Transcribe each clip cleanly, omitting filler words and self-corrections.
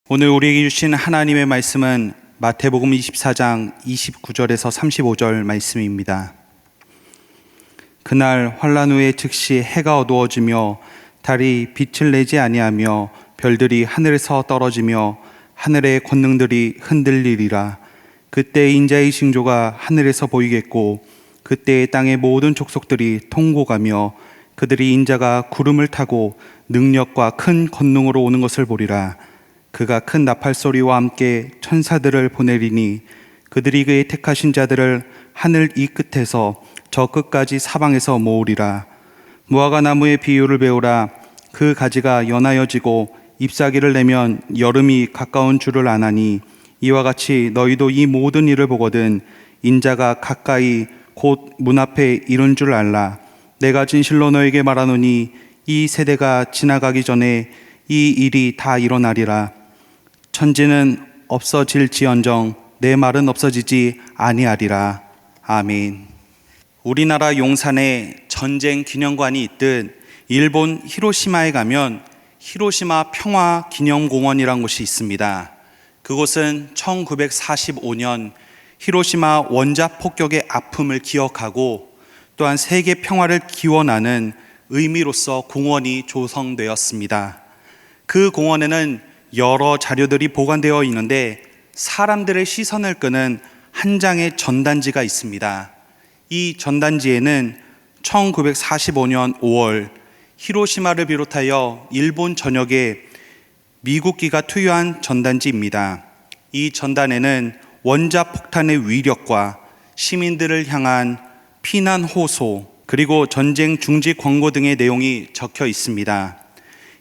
오늘 우리에게 주신 하나님의 말씀은 마태복음 24장 29절에서 35절 말씀입니다. 그날 환란 후에 즉시 해가 어두워지며 달이 빛을 내지 아니하며 별들이 하늘에서 떨어지며 하늘의 권능들이 흔들리리라. 그때 인자의 징조가 하늘에서 보이겠고 그때 땅의 모든 족속들이 통곡하며 그들이 인자가 구름을 타고 능력과 큰 권능으로 오는 것을 보리라. 그가 큰 나팔 소리와 함께 천사들을 보내리니 그들이 그의 택하신 자들을 하늘 이 끝에서 저 끝까지 사방에서 모으리라. 무화과 나무의 비유를 배우라. 그 가지가 연하여지고 잎사귀를 내면 여름이 가까운 줄을 아나니 이와 같이 너희도 이 모든 일을 보거든 인자가 가까이 곧 문 앞에 이른 줄 알라. 내가 진실로 너에게 말하노니 이 세대가 지나가기 전에 이 일이 다 일어나리라. 천지는 없어질지언정 내 말은 없어지지 아니하리라. 아멘. 우리나라 용산에 전쟁 기념관이 있듯 일본 히로시마에 가면 히로시마 평화기념공원이란 곳이 있습니다. 그곳은 1945년 히로시마 원자 폭격의 아픔을 기억하고 또한 세계 평화를 기원하는 의미로서 공원이 조성되었습니다. 그 공원에는 여러 자료들이 보관되어 있는데 사람들의 시선을 끄는 한 장의 전단지가 있습니다. 이 전단지에는 1945년 5월 히로시마를 비롯하여 일본 전역에 미국기가 투여한 전단지입니다. 이 전단에는 원자폭탄의 위력과 시민들을 향한 피난 호소 그리고 전쟁 중지 권고 등의 내용이 적혀 있습니다.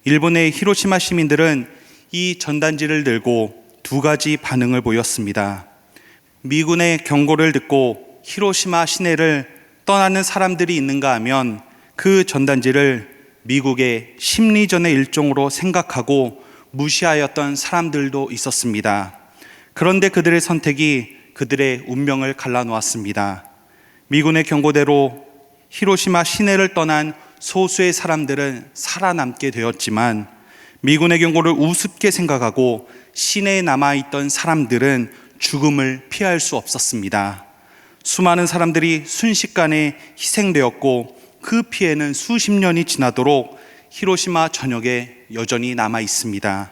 일본의 히로시마 시민들은 이 전단지를 들고 두 가지 반응을 보였습니다. 미군의 경고를 듣고 히로시마 시내를 떠나는 사람들이 있는가 하면 그 전단지를 미국의 심리전의 일종으로 생각하고 무시하였던 사람들도 있었습니다. 그런데 그들의 선택이 그들의 운명을 갈라놓았습니다. 미군의 경고대로 히로시마 시내를 떠난 소수의 사람들은 살아남게 되었지만 미군의 경고를 우습게 생각하고 시내에 남아있던 사람들은 죽음을 피할 수 없었습니다. 수많은 사람들이 순식간에 희생되었고 그 피해는 수십 년이 지나도록 히로시마 전역에 여전히 남아 있습니다.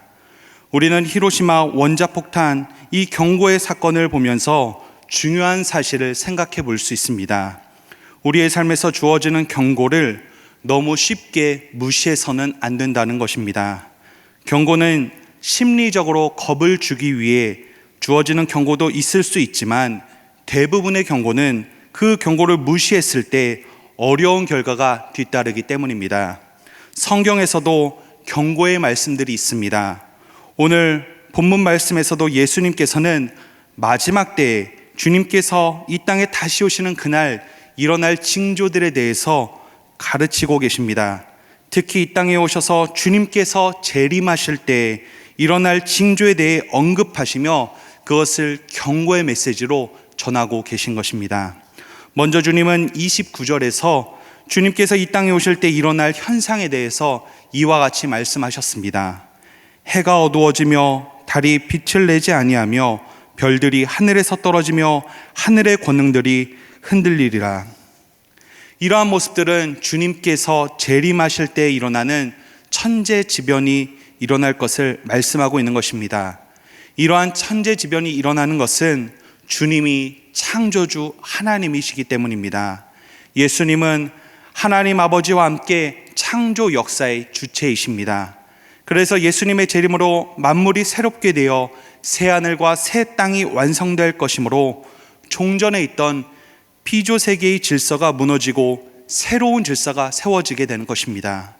우리는 히로시마 원자폭탄 이 경고의 사건을 보면서 중요한 사실을 생각해 볼 수 있습니다. 우리의 삶에서 주어지는 경고를 너무 쉽게 무시해서는 안 된다는 것입니다. 경고는 심리적으로 겁을 주기 위해 주어지는 경고도 있을 수 있지만 대부분의 경고는 그 경고를 무시했을 때 어려운 결과가 뒤따르기 때문입니다. 성경에서도 경고의 말씀들이 있습니다. 오늘 본문 말씀에서도 예수님께서는 마지막 때에 주님께서 이 땅에 다시 오시는 그날 일어날 징조들에 대해서 가르치고 계십니다. 특히 이 땅에 오셔서 주님께서 재림하실 때 일어날 징조에 대해 언급하시며 그것을 경고의 메시지로 전하고 계신 것입니다. 먼저 주님은 29절에서 주님께서 이 땅에 오실 때 일어날 현상에 대해서 이와 같이 말씀하셨습니다. 해가 어두워지며 달이 빛을 내지 아니하며 별들이 하늘에서 떨어지며 하늘의 권능들이 흔들리리라. 이러한 모습들은 주님께서 재림하실 때 일어나는 천재지변이 일어날 것을 말씀하고 있는 것입니다. 이러한 천재지변이 일어나는 것은 주님이 창조주 하나님이시기 때문입니다. 예수님은 하나님 아버지와 함께 창조 역사의 주체이십니다. 그래서 예수님의 재림으로 만물이 새롭게 되어 새하늘과 새 땅이 완성될 것이므로 종전에 있던 피조세계의 질서가 무너지고 새로운 질서가 세워지게 되는 것입니다.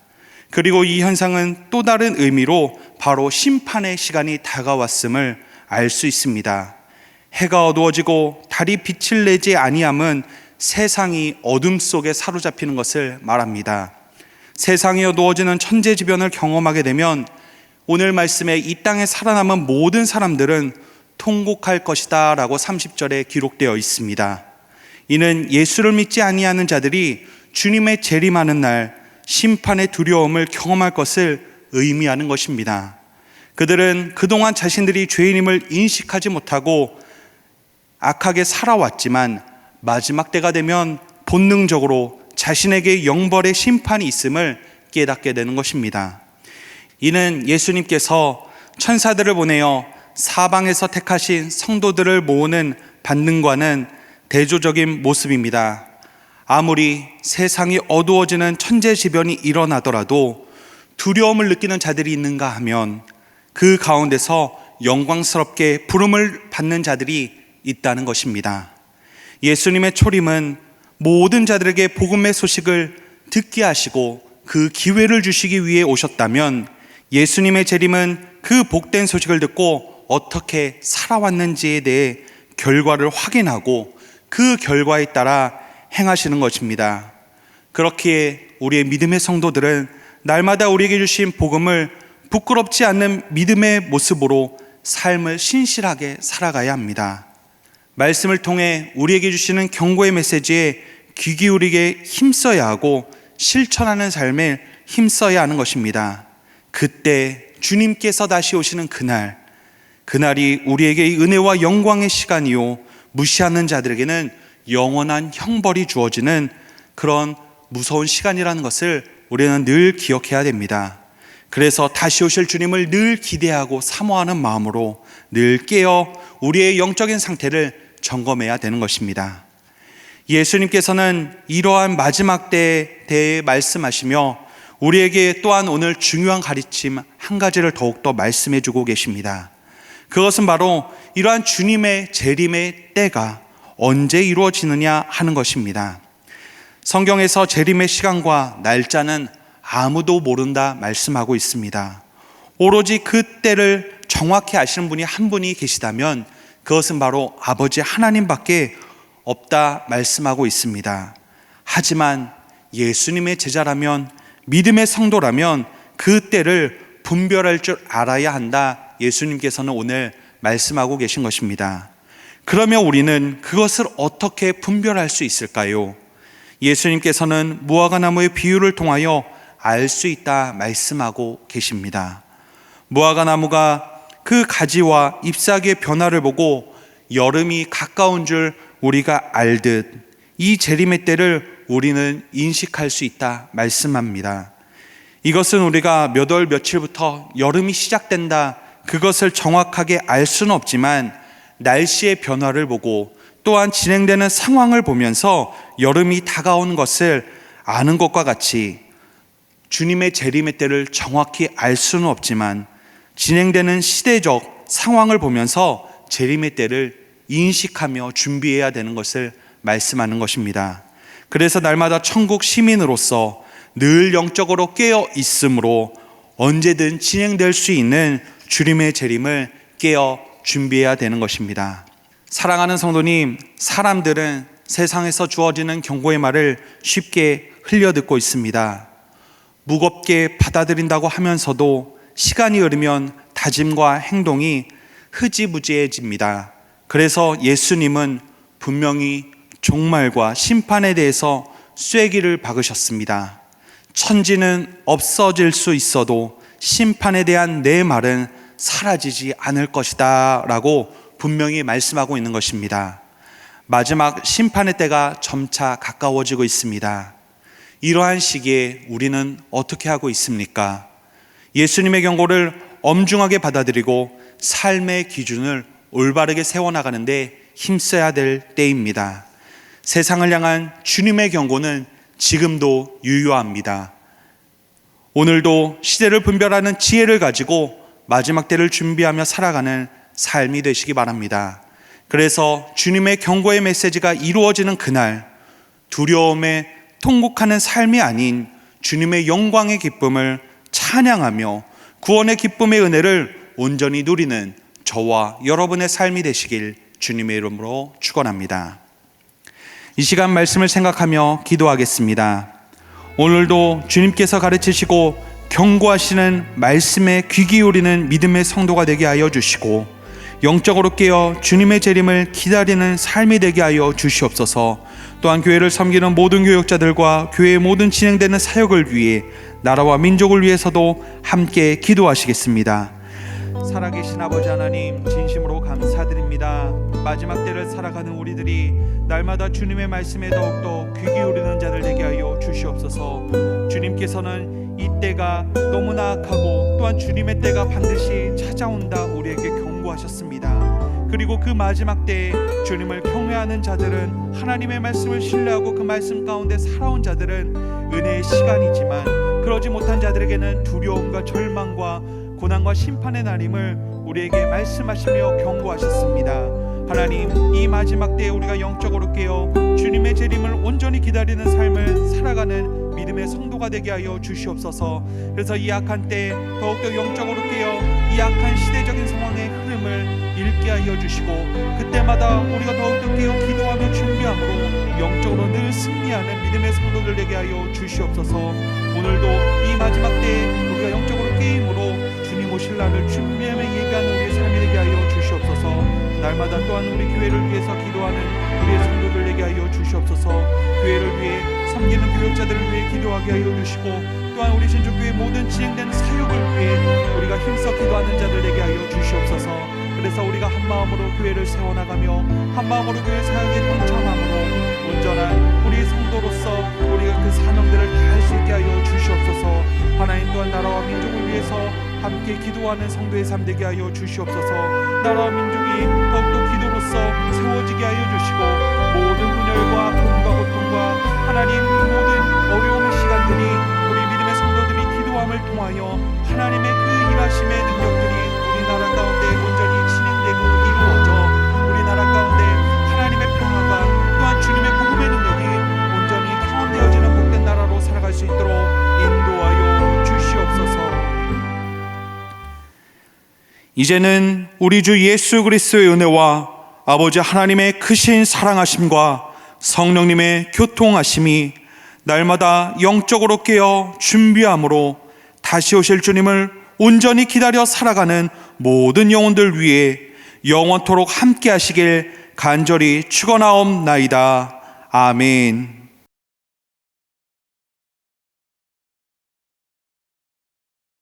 그리고 이 현상은 또 다른 의미로 바로 심판의 시간이 다가왔음을 알 수 있습니다. 해가 어두워지고 달이 빛을 내지 아니함은 세상이 어둠 속에 사로잡히는 것을 말합니다. 세상이 어두워지는 천재지변을 경험하게 되면 오늘 말씀에 이 땅에 살아남은 모든 사람들은 통곡할 것이다 라고 30절에 기록되어 있습니다. 이는 예수를 믿지 아니하는 자들이 주님의 재림하는 날 심판의 두려움을 경험할 것을 의미하는 것입니다. 그들은 그동안 자신들이 죄인임을 인식하지 못하고 악하게 살아왔지만 마지막 때가 되면 본능적으로 자신에게 영벌의 심판이 있음을 깨닫게 되는 것입니다. 이는 예수님께서 천사들을 보내어 사방에서 택하신 성도들을 모으는 반응과는 대조적인 모습입니다. 아무리 세상이 어두워지는 천재지변이 일어나더라도 두려움을 느끼는 자들이 있는가 하면 그 가운데서 영광스럽게 부름을 받는 자들이 있다는 것입니다. 예수님의 초림은 모든 자들에게 복음의 소식을 듣게 하시고 그 기회를 주시기 위해 오셨다면, 예수님의 재림은 그 복된 소식을 듣고 어떻게 살아왔는지에 대해 결과를 확인하고 그 결과에 따라 행하시는 것입니다. 그렇기에 우리의 믿음의 성도들은 날마다 우리에게 주신 복음을 부끄럽지 않는 믿음의 모습으로 삶을 신실하게 살아가야 합니다. 말씀을 통해 우리에게 주시는 경고의 메시지에 귀 기울이게 힘써야 하고 실천하는 삶에 힘써야 하는 것입니다. 그때 주님께서 다시 오시는 그날이 우리에게 은혜와 영광의 시간이요, 무시하는 자들에게는 영원한 형벌이 주어지는 그런 무서운 시간이라는 것을 우리는 늘 기억해야 됩니다. 그래서 다시 오실 주님을 늘 기대하고 사모하는 마음으로 늘 깨어 우리의 영적인 상태를 점검해야 되는 것입니다. 예수님께서는 이러한 마지막 때에 대해 말씀하시며 우리에게 또한 오늘 중요한 가르침 한 가지를 더욱더 말씀해 주고 계십니다. 그것은 바로 이러한 주님의 재림의 때가 언제 이루어지느냐 하는 것입니다. 성경에서 재림의 시간과 날짜는 아무도 모른다 말씀하고 있습니다. 오로지 그 때를 정확히 아시는 분이 한 분이 계시다면 그것은 바로 아버지 하나님밖에 없다 말씀하고 있습니다. 하지만 예수님의 제자라면, 믿음의 성도라면 그 때를 분별할 줄 알아야 한다, 예수님께서는 오늘 말씀하고 계신 것입니다. 그러면 우리는 그것을 어떻게 분별할 수 있을까요? 예수님께서는 무화과나무의 비유를 통하여 알 수 있다 말씀하고 계십니다. 무화과나무가 그 가지와 잎사귀의 변화를 보고 여름이 가까운 줄 우리가 알듯 이 재림의 때를 우리는 인식할 수 있다 말씀합니다. 이것은 우리가 몇 월 며칠부터 여름이 시작된다, 그것을 정확하게 알 수는 없지만 날씨의 변화를 보고 또한 진행되는 상황을 보면서 여름이 다가온 것을 아는 것과 같이 주님의 재림의 때를 정확히 알 수는 없지만 진행되는 시대적 상황을 보면서 재림의 때를 인식하며 준비해야 되는 것을 말씀하는 것입니다. 그래서 날마다 천국 시민으로서 늘 영적으로 깨어 있으므로 언제든 진행될 수 있는 주님의 재림을 깨어 준비해야 되는 것입니다. 사랑하는 성도님, 사람들은 세상에서 주어지는 경고의 말을 쉽게 흘려듣고 있습니다. 무겁게 받아들인다고 하면서도 시간이 흐르면 다짐과 행동이 흐지부지해집니다. 그래서 예수님은 분명히 종말과 심판에 대해서 쐐기를 박으셨습니다. 천지는 없어질 수 있어도 심판에 대한 내 말은 사라지지 않을 것이다 라고 분명히 말씀하고 있는 것입니다. 마지막 심판의 때가 점차 가까워지고 있습니다. 이러한 시기에 우리는 어떻게 하고 있습니까? 예수님의 경고를 엄중하게 받아들이고 삶의 기준을 올바르게 세워나가는데 힘써야 될 때입니다. 세상을 향한 주님의 경고는 지금도 유효합니다. 오늘도 시대를 분별하는 지혜를 가지고 마지막 때를 준비하며 살아가는 삶이 되시기 바랍니다. 그래서 주님의 경고의 메시지가 이루어지는 그날, 두려움에 통곡하는 삶이 아닌 주님의 영광의 기쁨을 찬양하며 구원의 기쁨의 은혜를 온전히 누리는 저와 여러분의 삶이 되시길 주님의 이름으로 축원합니다. 이 시간 말씀을 생각하며 기도하겠습니다. 오늘도 주님께서 가르치시고 경고하시는 말씀에 귀 기울이는 믿음의 성도가 되게 하여 주시고 영적으로 깨어 주님의 재림을 기다리는 삶이 되게 하여 주시옵소서. 또한 교회를 섬기는 모든 교역자들과 교회의 모든 진행되는 사역을 위해 나라와 민족을 위해서도 함께 기도하시겠습니다. 살아계신 아버지 하나님, 진심으로 감사드립니다. 마지막 때를 살아가는 우리들이 날마다 주님의 말씀에 더욱더 귀 기울이는 자들 되게 하여 주시옵소서. 주님께서는 이 때가 너무나 악하고 또한 주님의 때가 반드시 찾아온다 우리에게 경고하셨습니다. 그리고 그 마지막 때에 주님을 경외하는 자들은, 하나님의 말씀을 신뢰하고 그 말씀 가운데 살아온 자들은 은혜의 시간이지만, 그러지 못한 자들에게는 두려움과 절망과 고난과 심판의 날임을 우리에게 말씀하시며 경고하셨습니다. 하나님, 이 마지막 때에 우리가 영적으로 깨어 주님의 재림을 온전히 기다리는 삶을 살아가는 믿음의 성도가 되게 하여 주시옵소서. 그래서 이 악한 때에 더욱더 영적으로 깨어 이 악한 시대적인 상황의 흐름을 읽게 하여 주시고, 그때마다 우리가 더욱더 깨어 기도하며 준비함으로 영적으로 늘 승리하는 믿음의 성도들 되게 하여 주시옵소서. 오늘도 이 마지막 때에 우리가 영적으로 깨임으로 주님 오실 날을 준비하며 예배하는 우리의 삶이 되게 하여 주시옵소서. 날마다 또한 우리 교회를 위해서 기도하는 우리의 성도들 되게 하여 주시옵소서. 교회를 위해 섬기는 교역자들을 위해 기도하게 하여 주시고, 또한 우리 신족교회 모든 진행되는 사역을 위해 우리가 힘써 기도하는 자들 되게 하여 주시옵소서. 그래서 우리가 한 마음으로 교회를 세워나가며 한 마음으로 교회 사역에 동참함으로 온전한 우리 성도로서 우리가 그 사명들을 다할 수 있게 하여 주시옵소서. 하나님, 또한 나라와 민족을 위해서 함께 기도하는 성도의 삶 되게 하여 주시옵소서. 나라와 민족이 더욱더 기도로서 세워지게 하여 주시고, 모든 분열과 아픔과 고통과 하나님 그 모든 어려움의 시간들이 우리 믿음의 성도들이 기도함을 통하여 하나님의 그 일하심의 능력들이 우리나라 가운데 온전히 진행되고 이루어져 우리나라 가운데 하나님의 평화가 또한 주님의 복음의 능력이 온전히 타원되어지는 복된 나라로 살아갈 수 있도록 인도하여 주시옵소서. 이제는 우리 주 예수 그리스도의 은혜와 아버지 하나님의 크신 사랑하심과 성령님의 교통하심이 날마다 영적으로 깨어 준비함으로 다시 오실 주님을 온전히 기다려 살아가는 모든 영혼들 위해 영원토록 함께 하시길 간절히 축원하옵나이다. 아멘.